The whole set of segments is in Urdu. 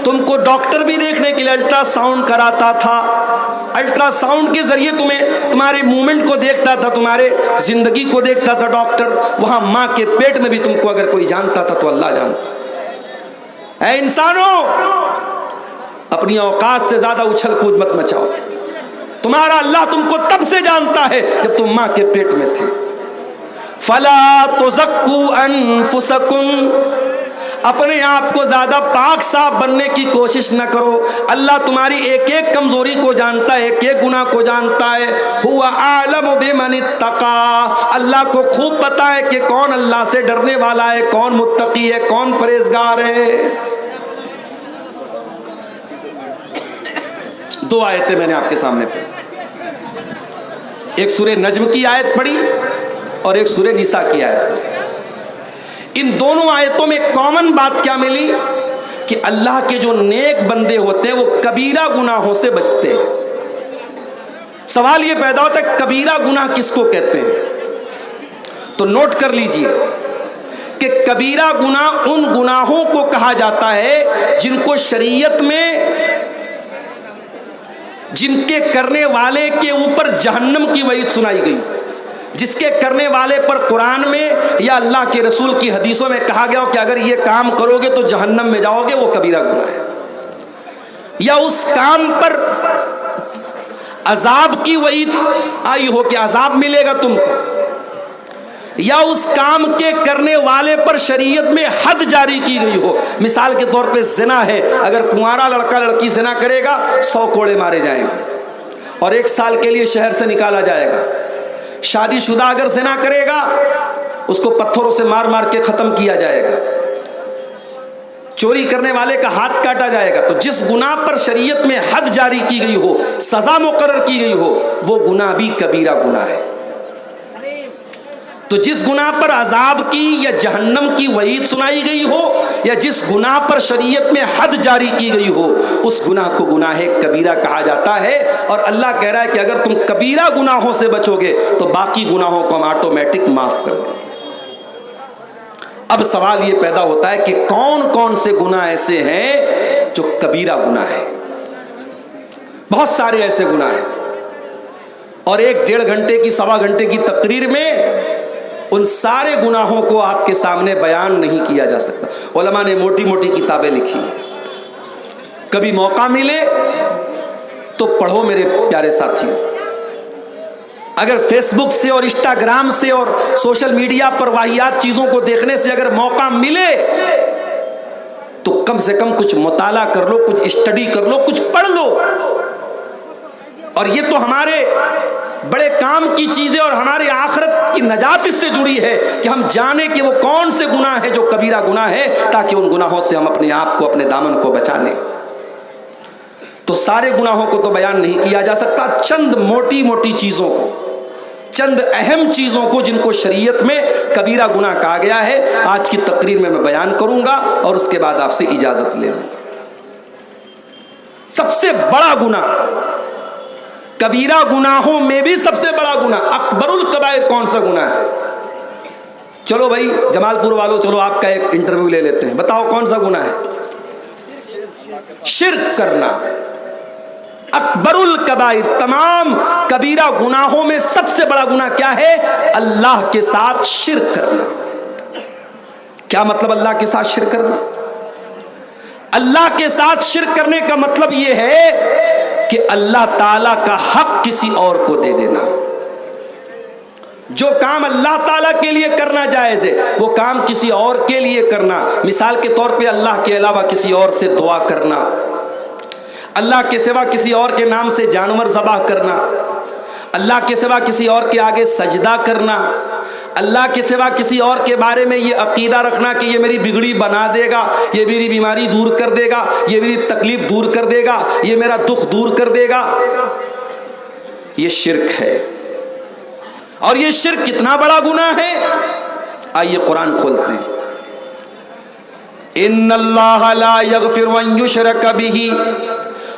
تم کو ڈاکٹر بھی دیکھنے کے لیے الٹرا ساؤنڈ کراتا تھا، الٹرا ساؤنڈ کے ذریعے تمہارے مومنٹ کو دیکھتا تھا، تمہارے زندگی کو دیکھتا تھا ڈاکٹر، وہاں ماں کے پیٹ میں بھی تم کو اگر کوئی جانتا تھا تو اللہ جانتا۔ اے انسانوں، اپنی اوقات سے زیادہ اچھل کود مت مچاؤ، تمہارا اللہ تم کو تب سے جانتا ہے جب تم ماں کے پیٹ میں تھے۔ فلا تزکوا انفسکم، اپنے آپ کو زیادہ پاک صاف بننے کی کوشش نہ کرو، اللہ تمہاری ایک ایک کمزوری کو جانتا ہے، ایک ایک گناہ کو جانتا ہے۔ هو اعلم بمن اتقى، اللہ کو خوب پتا ہے کہ کون اللہ سے ڈرنے والا ہے، کون متقی ہے، کون پرہیزگار ہے۔ دو آیتیں میں نے آپ کے سامنے پڑھی، ایک سورہ نجم کی آیت پڑھی اور ایک سورہ نساء کی آیت پڑھی۔ ان دونوں آیتوں میں کامن بات کیا ملی کہ اللہ کے جو نیک بندے ہوتے ہیں وہ کبیرہ گناہوں سے بچتے ہیں۔ سوال یہ پیدا ہوتا ہے کبیرہ گناہ کس کو کہتے ہیں؟ تو نوٹ کر لیجئے کہ کبیرہ گناہ ان گناہوں کو کہا جاتا ہے جن کو شریعت میں، جن کے کرنے والے کے اوپر جہنم کی وعید سنائی گئی، جس کے کرنے والے پر قرآن میں یا اللہ کے رسول کی حدیثوں میں کہا گیا ہو کہ اگر یہ کام کرو گے تو جہنم میں جاؤ گے، وہ کبیرہ گناہ ہے۔ یا اس کام پر عذاب کی وعید آئی ہو کہ عذاب ملے گا تم کو، یا اس کام کے کرنے والے پر شریعت میں حد جاری کی گئی ہو۔ مثال کے طور پہ زنا ہے، اگر کنوارا لڑکا لڑکی زنا کرے گا 100 کوڑے مارے جائیں گے اور 1 سال کے لیے شہر سے نکالا جائے گا۔ شادی شدہ اگر زنا کرے گا اس کو پتھروں سے مار مار کے ختم کیا جائے گا، چوری کرنے والے کا ہاتھ کاٹا جائے گا۔ تو جس گناہ پر شریعت میں حد جاری کی گئی ہو، سزا مقرر کی گئی ہو، وہ گناہ بھی کبیرہ گناہ ہے۔ تو جس گناہ پر عذاب کی یا جہنم کی وعید سنائی گئی ہو، یا جس گناہ پر شریعت میں حد جاری کی گئی ہو، اس گناہ کو گناہ کبیرہ کہا جاتا ہے۔ اور اللہ کہہ رہا ہے کہ اگر تم کبیرہ گناہوں سے بچو گے تو باقی گناہوں کو ہم آٹومیٹک معاف کر دیں گے۔ اب سوال یہ پیدا ہوتا ہے کہ کون کون سے گناہ ایسے ہیں جو کبیرہ گناہ ہے؟ بہت سارے ایسے گناہ ہیں، اور 1-1.5 گھنٹے کی 1.25 گھنٹے کی تقریر میں ان سارے گناہوں کو آپ کے سامنے بیان نہیں کیا جا سکتا۔ علماء نے موٹی موٹی کتابیں لکھی، کبھی موقع ملے تو پڑھو میرے پیارے ساتھیوں۔ اگر فیس بک سے اور انسٹاگرام سے اور سوشل میڈیا پر واہیات چیزوں کو دیکھنے سے اگر موقع ملے تو کم سے کم کچھ مطالعہ کر لو، کچھ اسٹڈی کر لو، کچھ پڑھ لو۔ اور یہ تو ہمارے بڑے کام کی چیزیں اور ہماری آخرت کی نجات اس سے جڑی ہے کہ ہم جانیں کہ وہ کون سے گناہ ہیں جو کبیرہ گناہ ہے، تاکہ ان گناہوں سے ہم اپنے آپ کو، اپنے دامن کو بچا لیں۔ تو سارے گناہوں کو تو بیان نہیں کیا جا سکتا، چند موٹی موٹی چیزوں کو، چند اہم چیزوں کو جن کو شریعت میں کبیرہ گناہ کہا گیا ہے، آج کی تقریر میں بیان کروں گا اور اس کے بعد آپ سے اجازت لے لوں گا۔ سب سے بڑا گناہ، کبیرہ گناہوں میں بھی سب سے بڑا گناہ، اکبر الکبائر کون سا گناہ ہے؟ چلو بھائی جمال پور والوں، چلو آپ کا ایک انٹرویو لے لیتے ہیں، بتاؤ کون سا گناہ ہے؟ شرک کرنا۔ اکبر الکبائر، تمام کبیرہ گناہوں میں سب سے بڑا گناہ کیا ہے؟ اللہ کے ساتھ شرک کرنا۔ کیا مطلب اللہ کے ساتھ شرک کرنا؟ اللہ کے ساتھ شرک کرنے کا مطلب یہ ہے کہ اللہ تعالیٰ کا حق کسی اور کو دے دینا۔ جو کام اللہ تعالیٰ کے لیے کرنا جائز ہے وہ کام کسی اور کے لیے کرنا۔ مثال کے طور پہ اللہ کے علاوہ کسی اور سے دعا کرنا، اللہ کے سوا کسی اور کے نام سے جانور ذبح کرنا، اللہ کے سوا کسی اور کے آگے سجدہ کرنا، اللہ کے سوا کسی اور کے بارے میں یہ عقیدہ رکھنا کہ یہ میری بگڑی بنا دے گا، یہ میری بیماری دور کر دے گا، یہ میری تکلیف دور کر دے گا، یہ میرا دکھ دور کر دے گا، یہ شرک ہے۔ اور یہ شرک کتنا بڑا گناہ ہے؟ آئیے قرآن کھولتے ہیں۔ ان اللہ لا یغفر ان یشرک بہ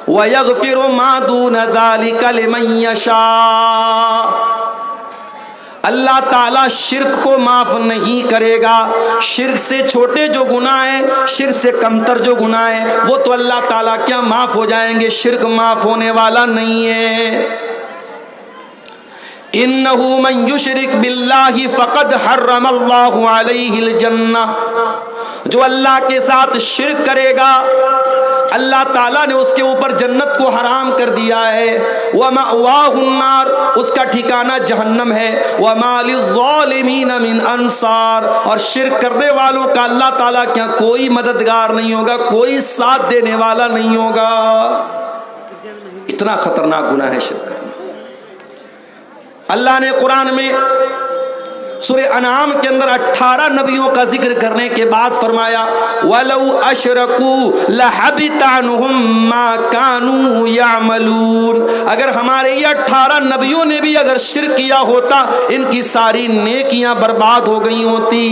وَيَغْفِرُ مَا دُونَ ذَلِكَ لِمَن يَشَاءُ۔ اللہ تعالیٰ شرک کو معاف نہیں کرے گا. شرک سے چھوٹے جو گناہ ہیں، شرک سے کمتر جو گناہ ہیں، وہ تو اللہ تعالیٰ کیا معاف ہو جائیں گے، شرک معاف ہونے والا نہیں ہے. انہ من یشرک باللہ فقد حرم اللہ علیہ الجنہ، جو اللہ کے ساتھ شرک کرے گا اللہ تعالیٰ نے اس کے اوپر جنت کو حرام کر دیا ہے. وَمَأْوَاهُ النَّارُ، اس کا ٹھکانہ جہنم ہے. وَمَا لِلظَّالِمِينَ مِنْ أَنصَارٍ، اور شرک کرنے والوں کا اللہ تعالیٰ کیا کوئی مددگار نہیں ہوگا، کوئی ساتھ دینے والا نہیں ہوگا. اتنا خطرناک گناہ ہے شرک کرنا. اللہ نے قرآن میں سورہ انعام کے اندر 18 نبیوں کا ذکر کرنے کے بعد فرمایا وَلَوْ أَشْرَكُوا لَحَبِطَ عَنْهُمْ مَا كَانُوا يَعْمَلُونَ، اگر ہمارے یہ 18 نبیوں نے بھی اگر شرک کیا ہوتا ان کی ساری نیکیاں برباد ہو گئی ہوتی.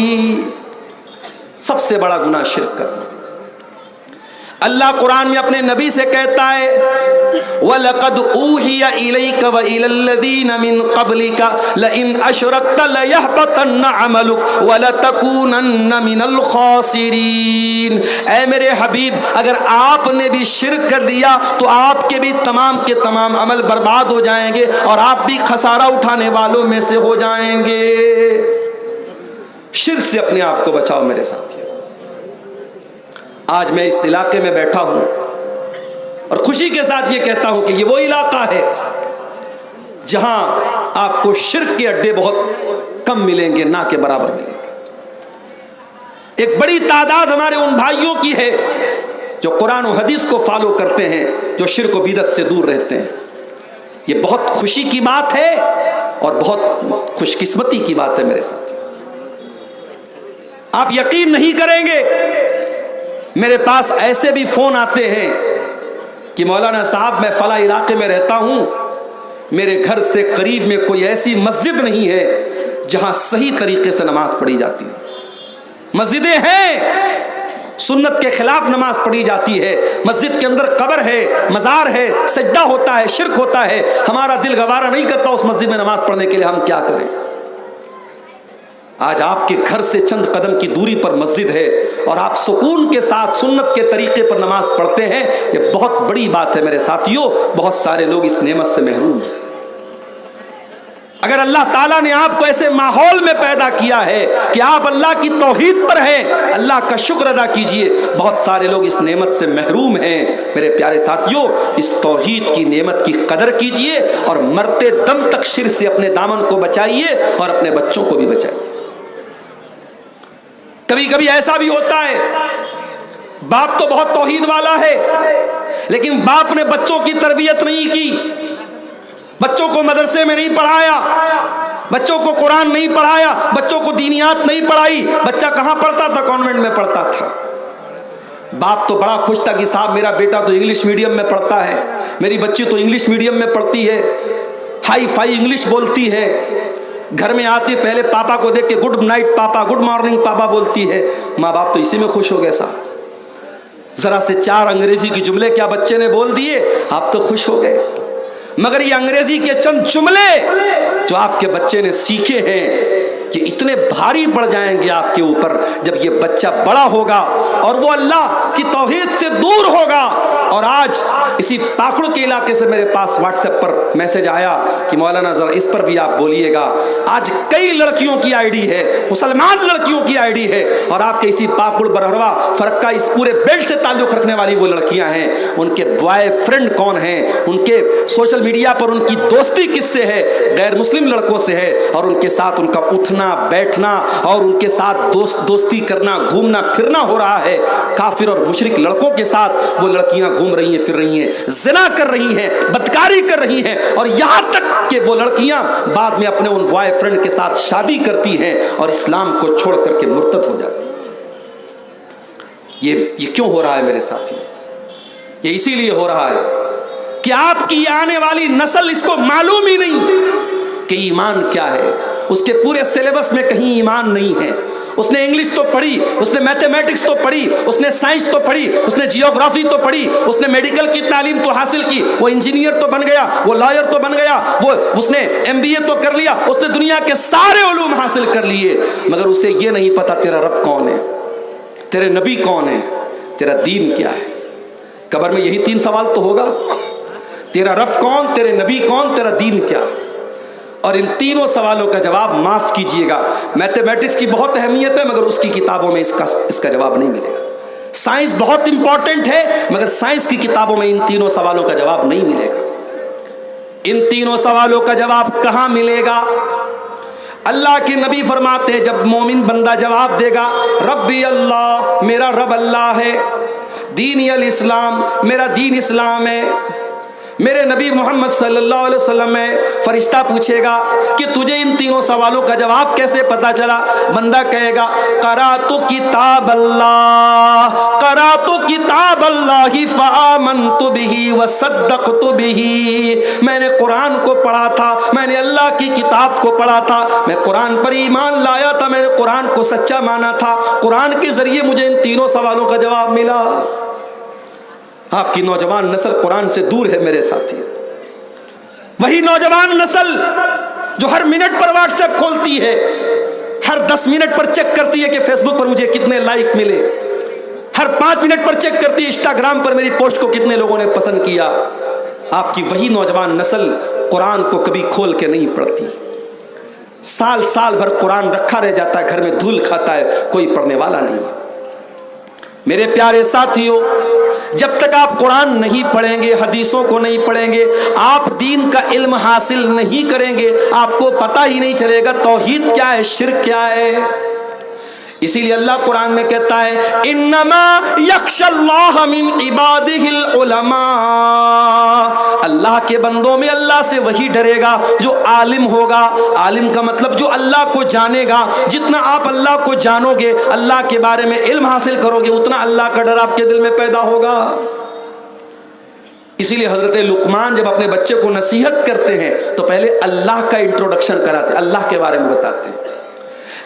سب سے بڑا گناہ شرک کرنا. اللہ قرآن میں اپنے نبی سے کہتا ہے وَلَقَدْ أُوحِيَ إِلَيْكَ وَإِلَى الَّذِينَ مِن قَبْلِكَ لَئِنْ أَشْرَكْتَ لَيَحْبَطَنَّ عَمَلُكَ وَلَتَكُونَنَّ مِنَ الْخَاسِرِينَ. اے میرے حبیب، اگر آپ نے بھی شرک کر دیا تو آپ کے بھی تمام کے تمام عمل برباد ہو جائیں گے اور آپ بھی خسارہ اٹھانے والوں میں سے ہو جائیں گے. شرک سے اپنے آپ کو بچاؤ میرے ساتھی. آج میں اس علاقے میں بیٹھا ہوں اور خوشی کے ساتھ یہ کہتا ہوں کہ یہ وہ علاقہ ہے جہاں آپ کو شرک کے اڈے بہت کم ملیں گے، نہ کے برابر ملیں گے. ایک بڑی تعداد ہمارے ان بھائیوں کی ہے جو قرآن و حدیث کو فالو کرتے ہیں، جو شرک و بدعت سے دور رہتے ہیں. یہ بہت خوشی کی بات ہے اور بہت خوش قسمتی کی بات ہے میرے ساتھ. آپ یقین نہیں کریں گے، میرے پاس ایسے بھی فون آتے ہیں کہ مولانا صاحب میں فلاں علاقے میں رہتا ہوں، میرے گھر سے قریب میں کوئی ایسی مسجد نہیں ہے جہاں صحیح طریقے سے نماز پڑھی جاتی ہے. مسجدیں ہیں، سنت کے خلاف نماز پڑھی جاتی ہے، مسجد کے اندر قبر ہے، مزار ہے، سجدہ ہوتا ہے، شرک ہوتا ہے. ہمارا دل گوارا نہیں کرتا اس مسجد میں نماز پڑھنے کے لیے، ہم کیا کریں. آج آپ کے گھر سے چند قدم کی دوری پر مسجد ہے اور آپ سکون کے ساتھ سنت کے طریقے پر نماز پڑھتے ہیں. یہ بہت بڑی بات ہے میرے ساتھیوں. بہت سارے لوگ اس نعمت سے محروم ہیں. اگر اللہ تعالیٰ نے آپ کو ایسے ماحول میں پیدا کیا ہے کہ آپ اللہ کی توحید پر ہیں، اللہ کا شکر ادا کیجئے. بہت سارے لوگ اس نعمت سے محروم ہیں. میرے پیارے ساتھیوں، اس توحید کی نعمت کی قدر کیجئے اور مرتے دم تک شرک سے اپنے دامن کو بچائیے اور اپنے بچوں کو بھی بچائیے. کبھی کبھی ایسا بھی ہوتا ہے باپ تو بہت توحید والا ہے لیکن باپ نے بچوں کی تربیت نہیں کی، بچوں کو مدرسے میں نہیں پڑھایا، بچوں کو قرآن نہیں پڑھایا، بچوں کو دینیات نہیں پڑھائی. بچہ کہاں پڑھتا تھا؟ کانوینٹ میں پڑھتا تھا. باپ تو بڑا خوش تھا کہ صاحب میرا بیٹا تو انگلش میڈیم میں پڑھتا ہے، میری بچی تو انگلش میڈیم میں پڑھتی ہے، ہائی فائی انگلش بولتی ہے. گھر میں آتی پہلے پاپا کو دیکھ کے گڈ نائٹ پاپا، گڈ مارننگ پاپا بولتی ہے. ماں باپ تو اسی میں خوش ہو گئے. صاحب ذرا سے 4 انگریزی کے جملے کیا بچے نے بول دیے، آپ تو خوش ہو گئے. مگر یہ انگریزی کے چند جملے جو آپ کے بچے نے سیکھے ہیں یہ اتنے بھاری پڑ جائیں گے آپ کے اوپر جب یہ بچہ بڑا ہوگا اور وہ اللہ کی توحید سے دور ہوگا. اور آج اسی پاکڑ کے علاقے سے میرے پاس واٹس ایپ پر میسج آیا کہ مولانا ذرا اس پر بھی آپ بولیے گا. آج کئی لڑکیوں کی آئی ڈی ہے، مسلمان لڑکیوں کی آئی ڈی ہے، اور آپ کے اسی پاکڑ برہروا فرقہ اس پورے بیلٹ سے تعلق رکھنے والی وہ لڑکیاں ہیں، ان کے بوائے فرینڈ کون ہیں، ان کے سوشل میڈیا پر ان کی دوستی کس سے ہے، غیر مسلم لڑکوں سے ہے، اور ان کے ساتھ ان کا اٹھنا بیٹھنا اور ان کے ساتھ دوستی کرنا، گھومنا پھرنا ہو رہا ہے. کافر اور مشرک لڑکوں کے ساتھ وہ لڑکیاں گھوم رہی ہیں، پھر رہی ہیں، زنا کر رہی ہیں، بدکاری کر رہی ہیں، اور یہاں تک کہ وہ لڑکیاں بعد میں اپنے ان بوائے فرینڈ کے ساتھ شادی کرتی ہیں اور اسلام کو چھوڑ کر کے مرتد ہو جاتی ہیں. یہ کیوں ہو رہا ہے میرے ساتھی؟ یہ اسی لیے ہو رہا ہے کہ آپ کی آنے والی نسل اس کو معلوم ہی نہیں کہ ایمان کیا ہے. اس کے پورے سلیبس میں کہیں ایمان نہیں ہے، اس نے انگلش تو پڑھی، اس نے میتھمیٹکس تو پڑھی، اس نے سائنس تو پڑھی، اس نے جیوگرافی تو پڑھی، اس نے میڈیکل کی تعلیم تو حاصل کی، وہ انجینئر تو بن گیا، وہ لائر تو بن گیا، وہ اس نے MBA تو کر لیا، اس نے دنیا کے سارے علوم حاصل کر لیے، مگر اسے یہ نہیں پتا تیرا رب کون ہے، تیرے نبی کون ہے، تیرا دین کیا ہے۔ قبر میں یہی 3 سوال تو ہوگا، تیرا رب کون، تیرے نبی کون، تیرا دین کیا۔ اور ان تینوں سوالوں کا جواب، معاف کیجئے گا، میتھمیٹکس کی بہت اہمیت ہے مگر اس کی کتابوں میں اس کا جواب نہیں ملے گا۔ سائنس بہت امپورٹنٹ ہے مگر سائنس کی کتابوں میں ان تینوں سوالوں کا جواب نہیں ملے گا۔ ان تینوں سوالوں کا جواب کہاں ملے گا؟ اللہ کے نبی فرماتے ہیں جب مومن بندہ جواب دے گا ربی اللہ، میرا رب اللہ ہے، دینی الاسلام، میرا دین اسلام ہے، میرے نبی محمد صلی اللہ علیہ وسلم ہے، فرشتہ پوچھے گا کہ تجھے ان تینوں سوالوں کا جواب کیسے پتا چلا؟ بندہ کہے گا قرأت کتاب اللہ، قرأت کتاب اللہ فآمنت بہ وصدقت بہ، میں نے قرآن کو پڑھا تھا، میں نے اللہ کی کتاب کو پڑھا تھا، میں قرآن پر ایمان لایا تھا، میں نے قرآن کو سچا مانا تھا، قرآن کے ذریعے مجھے ان تینوں سوالوں کا جواب ملا۔ آپ کی نوجوان نسل قرآن سے دور ہے میرے ساتھی، وہی نوجوان نسل جو ہر منٹ پر واٹس ایپ کھولتی ہے، ہر 10 منٹ پر چیک کرتی ہے کہ فیس بک پر مجھے کتنے لائک ملے، ہر 5 منٹ پر چیک کرتی ہے انسٹاگرام پر میری پوسٹ کو کتنے لوگوں نے پسند کیا۔ آپ کی وہی نوجوان نسل قرآن کو کبھی کھول کے نہیں پڑھتی، سال سال بھر قرآن رکھا رہ جاتا ہے، گھر میں دھول کھاتا ہے، کوئی پڑھنے والا نہیں ہے۔ میرے پیارے ساتھیوں، جب تک آپ قرآن نہیں پڑھیں گے، حدیثوں کو نہیں پڑھیں گے، آپ دین کا علم حاصل نہیں کریں گے، آپ کو پتہ ہی نہیں چلے گا توحید کیا ہے، شرک کیا ہے۔ اسی لیے اللہ قرآن میں کہتا ہے انما یخشی اللہ من عبادہ العلماء، اللہ کے بندوں میں اللہ سے وہی ڈرے گا جو عالم ہوگا۔ عالم کا مطلب جو اللہ کو جانے گا، جتنا آپ اللہ کو جانو گے، اللہ کے بارے میں علم حاصل کرو گے، اتنا اللہ کا ڈر آپ کے دل میں پیدا ہوگا۔ اسی لیے حضرت لقمان جب اپنے بچے کو نصیحت کرتے ہیں تو پہلے اللہ کا انٹروڈکشن کراتے ہیں، اللہ کے بارے میں بتاتے ہیں۔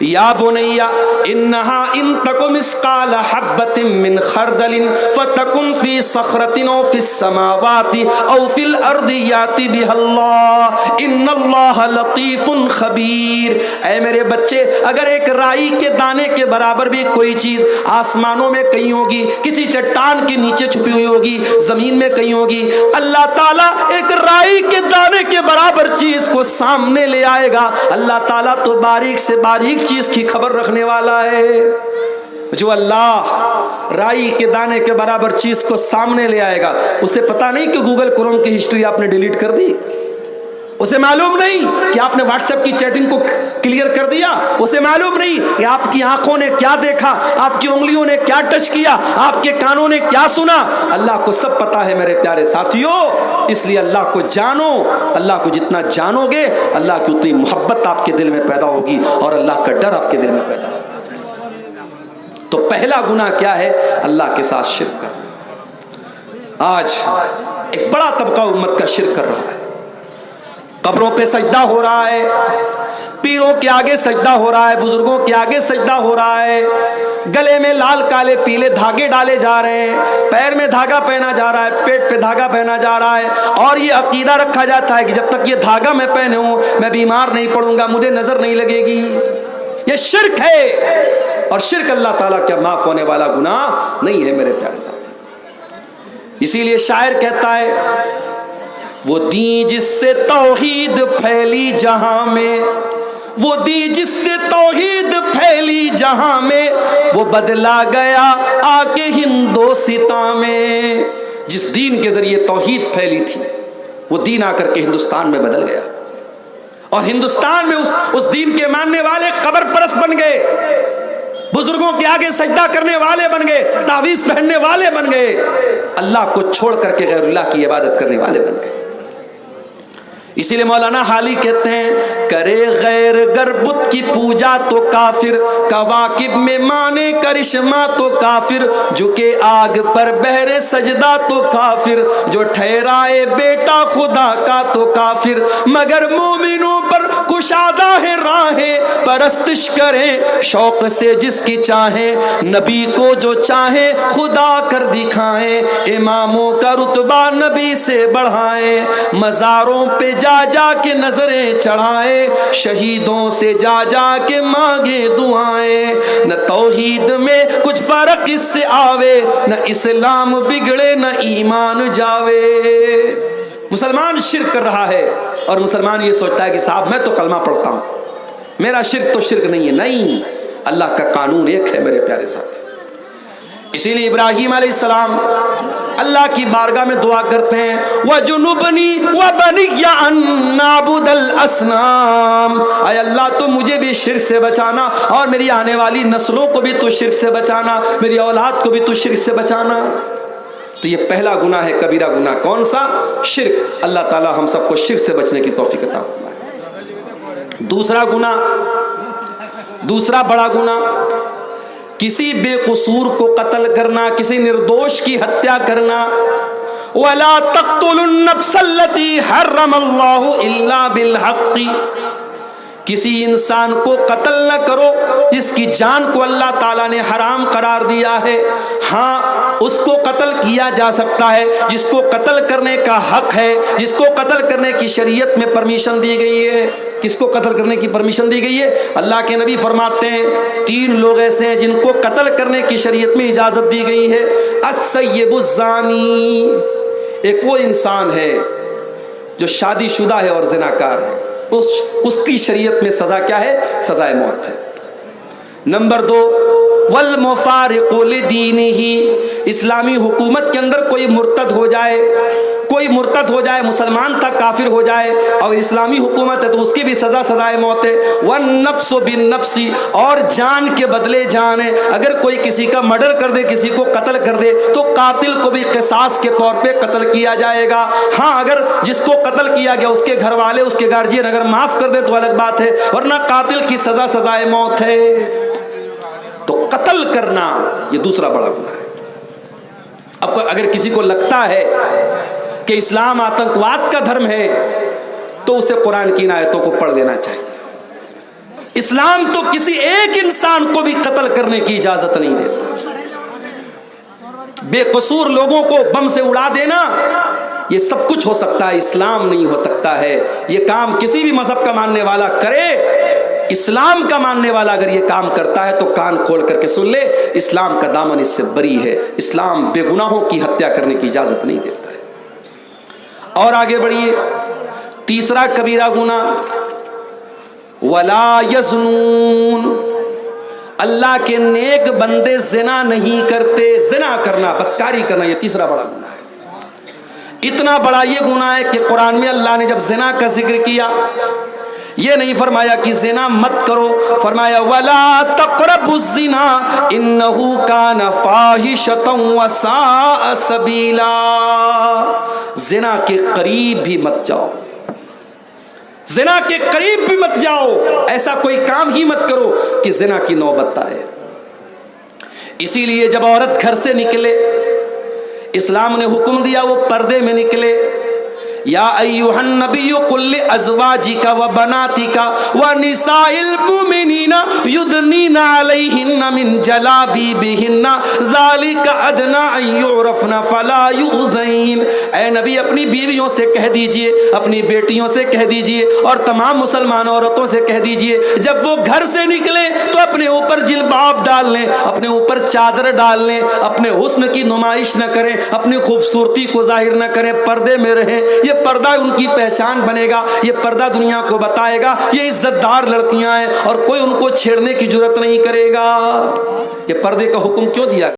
یا بنیا انہا ان تک مثقال حبۃ من خردل فتکن فی صخرۃ او فی السماوات او فی الارض یاتی بها اللہ ان اللہ لطیف خبیر۔ اے میرے بچے، اگر ایک رائی کے دانے کے برابر بھی کوئی چیز آسمانوں میں کہیں ہوگی، کسی چٹان کے نیچے چھپی ہوئی ہوگی، زمین میں کہیں ہوگی، اللہ تعالیٰ ایک رائی کے دانے کے برابر چیز کو سامنے لے آئے گا۔ اللہ تعالیٰ تو باریک سے باریک چیز کی خبر رکھنے والا ہے۔ جو اللہ رائی کے دانے کے برابر چیز کو سامنے لے آئے گا، اسے پتا نہیں کہ گوگل کروم کی ہسٹری آپ نے ڈیلیٹ کر دی، اسے معلوم نہیں کہ آپ نے واٹس ایپ کی چیٹنگ کو کلیئر کر دیا، اسے معلوم نہیں کہ آپ کی آنکھوں نے کیا دیکھا، آپ کی انگلیوں نے کیا ٹچ کیا، آپ کے کانوں نے کیا سنا۔ اللہ کو سب پتا ہے میرے پیارے ساتھیوں، اس لیے اللہ کو جانو۔ اللہ کو جتنا جانو گے، اللہ کی اتنی محبت آپ کے دل میں پیدا ہوگی اور اللہ کا ڈر آپ کے دل میں پیدا ہوگا۔ تو پہلا گناہ کیا ہے؟ اللہ کے ساتھ شرک کرنا۔ آج ایک بڑا طبقہ امت کا شرک کر رہا ہے، قبروں پہ سجدہ ہو رہا ہے، پیروں کے آگے سجدہ ہو رہا ہے، بزرگوں کے آگے سجدہ ہو رہا ہے، گلے میں لال کالے پیلے دھاگے ڈالے جا رہے ہیں، پیر میں دھاگا پہنا جا رہا ہے، پیٹ پہ دھاگا پہنا جا رہا ہے، اور یہ عقیدہ رکھا جاتا ہے کہ جب تک یہ دھاگا میں پہنے ہوں میں بیمار نہیں پڑوں گا، مجھے نظر نہیں لگے گی۔ یہ شرک ہے، اور شرک اللہ تعالیٰ کا معاف ہونے والا گناہ نہیں ہے میرے پیارے ساتھی۔ اسی لیے شاعر کہتا ہے وہ دین جس سے توحید پھیلی جہاں میں، وہ دین جس سے توحید پھیلی جہاں میں، وہ بدلا گیا آ کے ہندوستان میں۔ جس دین کے ذریعے توحید پھیلی تھی وہ دین آ کر کے ہندوستان میں بدل گیا، اور ہندوستان میں اس دین کے ماننے والے قبر پرست بن گئے، بزرگوں کے آگے سجدہ کرنے والے بن گئے، تعویذ پہننے والے بن گئے، اللہ کو چھوڑ کر کے غیر اللہ کی عبادت کرنے والے بن گئے۔ اسی لیے مولانا حالی کہتے ہیں کرے غیر گر بت کی پوجا تو کافر، کواکب میں مانے کرشمہ تو کافر، جھکے آگ پر بہرے سجدہ تو کافر، جو ٹھہرائے بیٹا خدا کا تو کافر، مگر مومنوں پر کشادہ ہے راہیں، پرستش کریں شوق سے جس کی چاہیں، نبی کو جو چاہیں خدا کر دکھائیں، اماموں کا رتبہ نبی سے بڑھائیں، مزاروں پہ جا جا کے نظریں چڑھائیں، شہیدوں سے جا جا کے مانگے دعائیں، نہ توحید میں کچھ فرق اس سے آوے، نہ اسلام بگڑے نہ ایمان جاوے۔ مسلمان شرک کر رہا ہے اور مسلمان یہ سوچتا ہے کہ صاحب میں تو کلمہ پڑھتا ہوں، میرا شرک تو شرک نہیں ہے۔ نہیں، اللہ کا قانون ایک ہے میرے پیارے ساتھ۔ اسی لیے ابراہیم علیہ السلام اللہ کی بارگاہ میں دعا کرتے ہیں وَجُنُبْنِي وَبَنِيَّ أَن نَّعْبُدَ الْأَصْنَامَ، اے اللہ تو مجھے بھی شرک سے بچانا اور میری آنے والی نسلوں کو بھی تو شرک سے بچانا، میری اولاد کو بھی تو شرک سے بچانا۔ تو یہ پہلا گناہ ہے کبیرہ گناہ، کون سا؟ شرک۔ اللہ تعالی ہم سب کو شرک سے بچنے کی توفیق عطا فرمائے۔ دوسرا گناہ، دوسرا بڑا گناہ، کسی بے قصور کو قتل کرنا، کسی نردوش کی ہتیا کرنا۔ وَلَا تَقْتُلُوا النَّفْسَ الَّتِي حَرَّمَ اللَّهُ إِلَّا بِالْحَقِّ، کسی انسان کو قتل نہ کرو جس کی جان کو اللہ تعالیٰ نے حرام قرار دیا ہے۔ ہاں اس کو قتل کیا جا سکتا ہے جس کو قتل کرنے کا حق ہے، جس کو قتل کرنے کی شریعت میں پرمیشن دی گئی ہے۔ کس کو قتل کرنے کی پرمیشن دی گئی ہے؟ اللہ کے نبی فرماتے ہیں 3 لوگ ایسے ہیں جن کو قتل کرنے کی شریعت میں اجازت دی گئی ہے۔ السیب الزانی، ایک وہ انسان ہے جو شادی شدہ ہے اور زناکار ہے، اس کی شریعت میں سزا کیا ہے؟ سزائے موت ہے۔ نمبر 2 والمفارق لدینہ، اسلامی حکومت کے اندر کوئی مرتد ہو جائے، کوئی مرتد ہو جائے، مسلمان تھا کافر ہو جائے اور اسلامی حکومت ہے تو اس کی بھی سزا سزائے موت ہے۔ والنفس بالنفس، اور جان کے بدلے جان ہے، اگر کوئی کسی کا مرڈر کر دے، کسی کو قتل کر دے تو قاتل کو بھی قصاص کے طور پہ قتل کیا جائے گا۔ ہاں اگر جس کو قتل کیا گیا اس کے گھر والے، اس کے گارجین اگر معاف کر دے تو الگ بات ہے، ورنہ قاتل کی سزا سزائے موت ہے۔ تو قتل کرنا یہ دوسرا بڑا گناہ ہے۔ اب اگر کسی کو لگتا ہے کہ اسلام آتنکواد کا دھرم ہے تو اسے قرآن کی ان آیتوں کو پڑھ لینا چاہیے۔ اسلام تو کسی ایک انسان کو بھی قتل کرنے کی اجازت نہیں دیتا۔ بے قصور لوگوں کو بم سے اڑا دینا یہ سب کچھ ہو سکتا ہے، اسلام نہیں ہو سکتا ہے۔ یہ کام کسی بھی مذہب کا ماننے والا کرے، اسلام کا ماننے والا اگر یہ کام کرتا ہے تو کان کھول کر کے سن لے، اسلام کا دامن اس سے بری ہے۔ اسلام بے گناہوں کی ہتیا کرنے کی اجازت نہیں دیتا ہے۔ اور آگے بڑھیے، تیسرا کبیرہ گناہ ولا یزنون، اللہ کے نیک بندے زنا نہیں کرتے۔ زنا کرنا، بدکاری کرنا یہ تیسرا بڑا گناہ ہے۔ اتنا بڑا یہ گناہ ہے کہ قرآن میں اللہ نے جب زنا کا ذکر کیا یہ نہیں فرمایا کہ زنا مت کرو، فرمایا وَلَا تَقْرَبُوا الزِّنَا إِنَّهُ كَانَ فَاحِشَةً وَسَاءَ سَبِيلًا، زنا کے قریب بھی مت جاؤ، زنا کے قریب بھی مت جاؤ، ایسا کوئی کام ہی مت کرو کہ زنا کی نوبت آئے۔ اسی لیے جب عورت گھر سے نکلے اسلام نے حکم دیا وہ پردے میں نکلے۔ یا ایھا النبی قل لازواجک وبناتک ونساء المؤمنین یدنین علیہن من جلابیبہن ذلک ادنی ان یعرفن فلا یؤذین، اے نبی اپنی بیویوں سے کہہ دیجئے، اپنی بیٹیوں سے کہہ دیجئے اور تمام مسلمان عورتوں سے کہہ دیجئے جب وہ گھر سے نکلیں تو اپنے اوپر جلباب ڈال لیں، اپنے اوپر چادر ڈال لیں، اپنے حسن کی نمائش نہ کریں، اپنی خوبصورتی کو ظاہر نہ کریں، پردے میں رہیں۔ یہ پردہ ان کی پہچان بنے گا، یہ پردہ دنیا کو بتائے گا یہ عزت دار لڑکیاں ہیں اور کوئی ان کو چھیڑنے کی جرات نہیں کرے گا۔ یہ پردے کا حکم کیوں دیا؟